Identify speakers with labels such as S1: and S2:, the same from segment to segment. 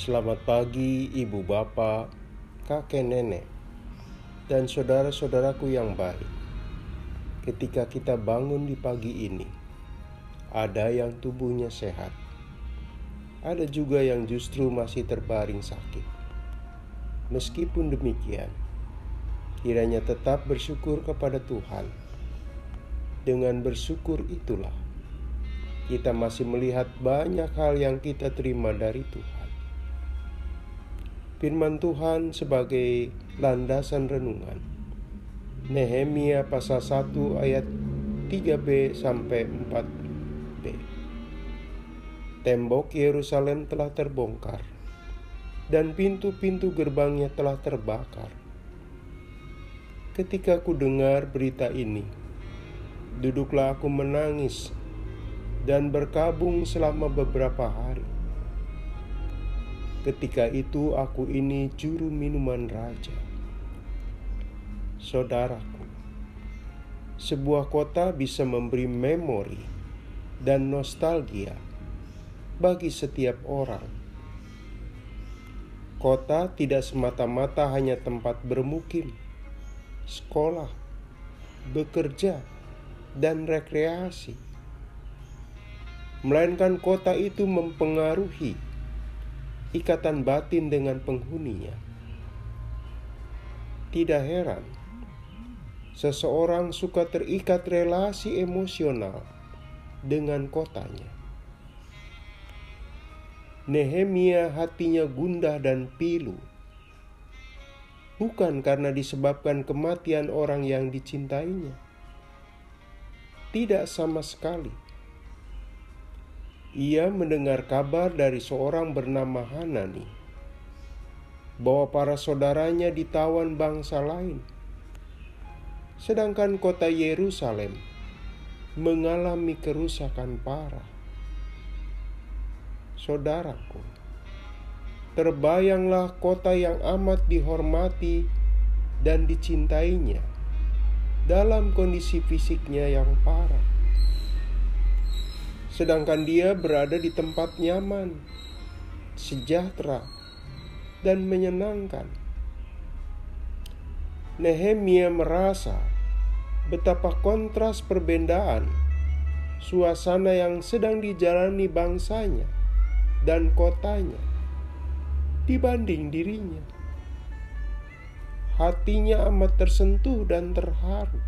S1: Selamat pagi ibu bapak, kakek nenek, dan saudara-saudaraku yang baik. Ketika kita bangun di pagi ini, ada yang tubuhnya sehat, ada juga yang justru masih terbaring sakit. Meskipun demikian, kiranya tetap bersyukur kepada Tuhan. Dengan bersyukur itulah kita masih melihat banyak hal yang kita terima dari Tuhan. Firman Tuhan sebagai landasan renungan. Nehemia pasal 1 ayat 3b sampai 4b. Tembok Yerusalem telah terbongkar dan pintu-pintu gerbangnya telah terbakar. Ketika ku dengar berita ini, duduklah aku menangis dan berkabung selama beberapa hari. Ketika itu aku ini juru minuman raja. Saudaraku, sebuah kota bisa memberi memori dan nostalgia bagi setiap orang. Kota tidak semata-mata hanya tempat bermukim, sekolah, bekerja, dan rekreasi, melainkan kota itu mempengaruhi ikatan batin dengan penghuninya. Tidak heran, seseorang suka terikat relasi emosional dengan kotanya. Nehemia hatinya gundah dan pilu, bukan karena disebabkan kematian orang yang dicintainya. Tidak sama sekali. Ia mendengar kabar dari seorang bernama Hanani bahwa para saudaranya ditawan bangsa lain, sedangkan kota Yerusalem mengalami kerusakan parah. Saudaraku, terbayanglah kota yang amat dihormati dan dicintainya dalam kondisi fisiknya yang parah, sedangkan dia berada di tempat nyaman, sejahtera, dan menyenangkan. Nehemia merasa betapa kontras perbedaan suasana yang sedang dijalani bangsanya dan kotanya dibanding dirinya. Hatinya amat tersentuh dan terharu,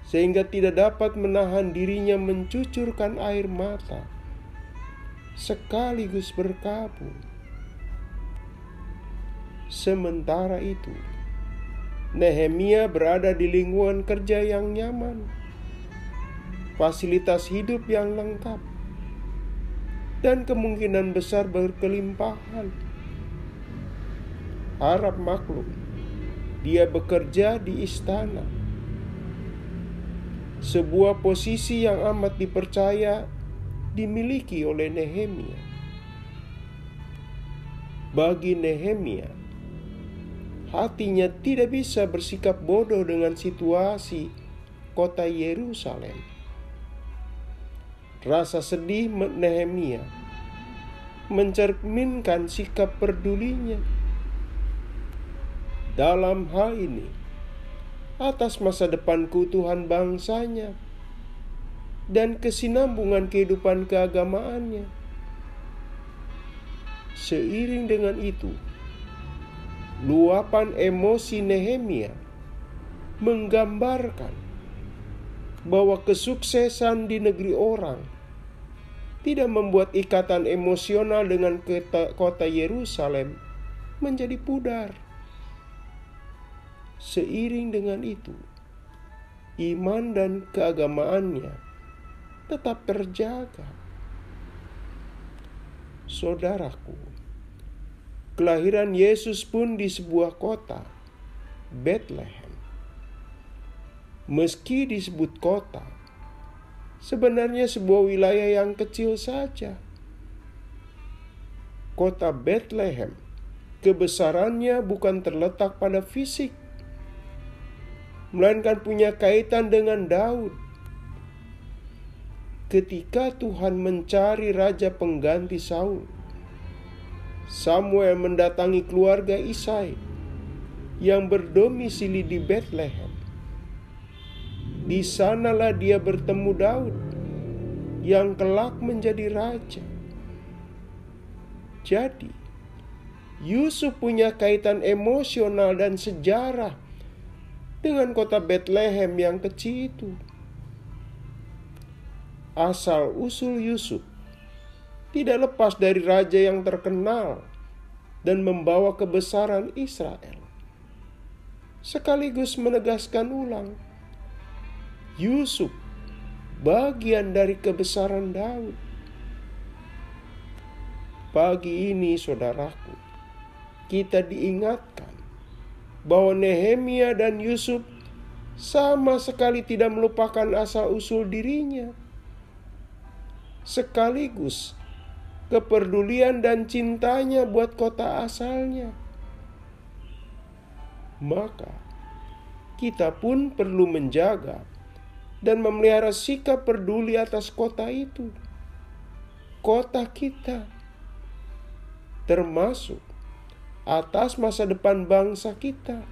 S1: sehingga tidak dapat menahan dirinya mencucurkan air mata sekaligus berkabung. Sementara itu, Nehemia berada di lingkungan kerja yang nyaman, fasilitas hidup yang lengkap, dan kemungkinan besar berkelimpahan. Harap maklum, dia bekerja di istana, sebuah posisi yang amat dipercaya dimiliki oleh Nehemia. Bagi Nehemia, hatinya tidak bisa bersikap bodoh dengan situasi kota Yerusalem. Rasa sedih Nehemia mencerminkan sikap pedulinya dalam hal ini atas masa depan keutuhan bangsanya dan kesinambungan kehidupan keagamaannya. Seiring dengan itu, luapan emosi Nehemia menggambarkan bahwa kesuksesan di negeri orang tidak membuat ikatan emosional dengan kota Yerusalem menjadi pudar. Seiring dengan itu, iman dan keagamaannya tetap terjaga. Saudaraku, kelahiran Yesus pun di sebuah kota, Bethlehem. Meski disebut kota, sebenarnya sebuah wilayah yang kecil saja. Kota Bethlehem, kebesarannya bukan terletak pada fisik, melainkan punya kaitan dengan Daud. Ketika Tuhan mencari raja pengganti Saul, Samuel mendatangi keluarga Isai yang berdomisili di Bethlehem. Di sanalah dia bertemu Daud yang kelak menjadi raja. Jadi, Yusuf punya kaitan emosional dan sejarah dengan kota Bethlehem yang kecil itu. Asal-usul Yusuf tidak lepas dari raja yang terkenal dan membawa kebesaran Israel. Sekaligus menegaskan ulang, Yusuf bagian dari kebesaran Daud. Pagi ini, saudaraku, kita diingatkan bahwa Nehemia dan Yusuf sama sekali tidak melupakan asal-usul dirinya. Sekaligus kepedulian dan cintanya buat kota asalnya. Maka kita pun perlu menjaga dan memelihara sikap peduli atas kota itu, kota kita, termasuk atas masa depan bangsa kita.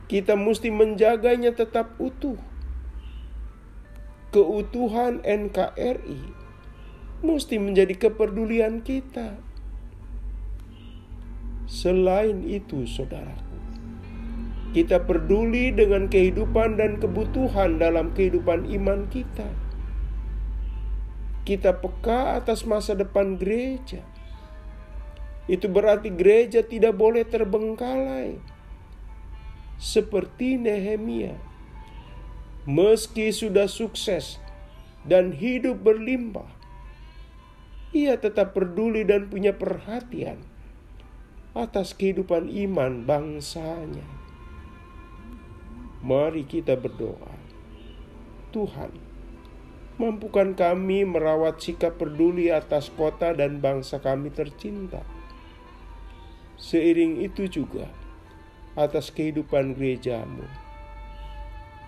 S1: Kita mesti menjaganya tetap utuh. Keutuhan NKRI mesti menjadi kepedulian kita. Selain itu, saudaraku, kita peduli dengan kehidupan dan kebutuhan dalam kehidupan iman kita. Kita peka atas masa depan gereja. Itu berarti gereja tidak boleh terbengkalai. Seperti Nehemia, meski sudah sukses dan hidup berlimpah, ia tetap peduli dan punya perhatian atas kehidupan iman bangsanya. Mari kita berdoa. Tuhan, mampukan kami merawat sikap peduli atas kota dan bangsa kami tercinta. Seiring itu juga atas kehidupan gereja-Mu.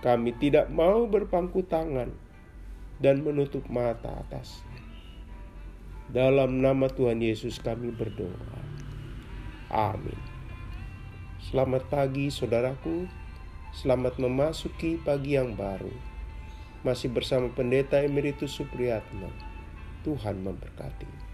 S1: Kami tidak mau berpangku tangan dan menutup mata atasnya. Dalam nama Tuhan Yesus kami berdoa. Amin. Selamat pagi, saudaraku. Selamat memasuki pagi yang baru. Masih bersama Pendeta Emeritus Supriyatno. Tuhan memberkati.